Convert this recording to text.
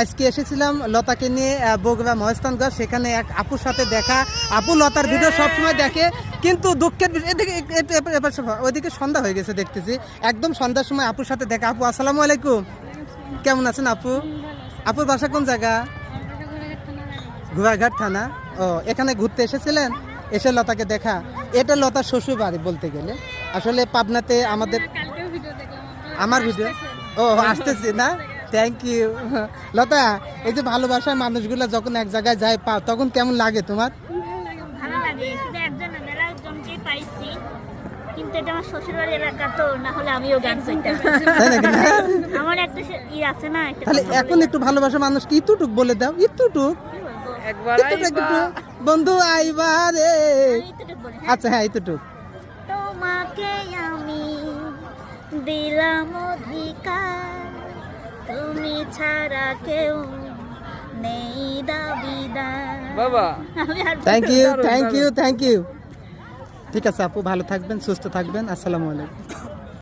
আজকে এসেছিলাম লতাকে নিয়ে বগুড়া মহেস্থানগঞ্জ, সেখানে এক আপুর সাথে দেখা। আপু লতার ভিডিও সবসময় দেখে, কিন্তু দুঃখের ওইদিকে সন্ধ্যা হয়ে গেছে দেখতেছি, একদম সন্ধ্যার সময় আপুর সাথে দেখা। আপু আসসালামু আলাইকুম, কেমন আছেন আপু? আপুর বাসা কোন জায়গা? ঘোড়াঘাট থানা। ও, এখানে ঘুরতে এসেছিলেন, এসে লতাকে দেখা। এটা লতার শ্বশুর বাড়ি বলতে গেলে, আসলে পাবনাতে আমাদের। আমার ভিডিও ও আসতেছি না, থ্যাংক ইউ। লতা, এই যে ভালোবাসার মানুষগুলো যখন এক জায়গায় যায় পাও, তখন কেমন লাগে তোমার? ভালো লাগে, শুধু একজন না, মেলা একজনকে পাইছি, কিন্তু এটা আমার শ্বশুরবাড়ির এলাকা, তো না হলে আমিও গান চাইতাম। আমার একটা আছে না, তাহলে এখন একটু ভালোবাসার মানুষ কি ইতুটুক বলে দাও, ইতুটুক বন্ধু আইবারে। আচ্ছা হ্যাঁ, ইতুটুক। তোমাকে আমি দিলাম অধিকার, তুমি ছাড়া কেউ নেই দাবিদার। বাবা thank you, thank you, thank you. ঠিক আছে আপু, ভালো থাকবেন, সুস্থ থাকবেন। আসসালামু আলাইকুম।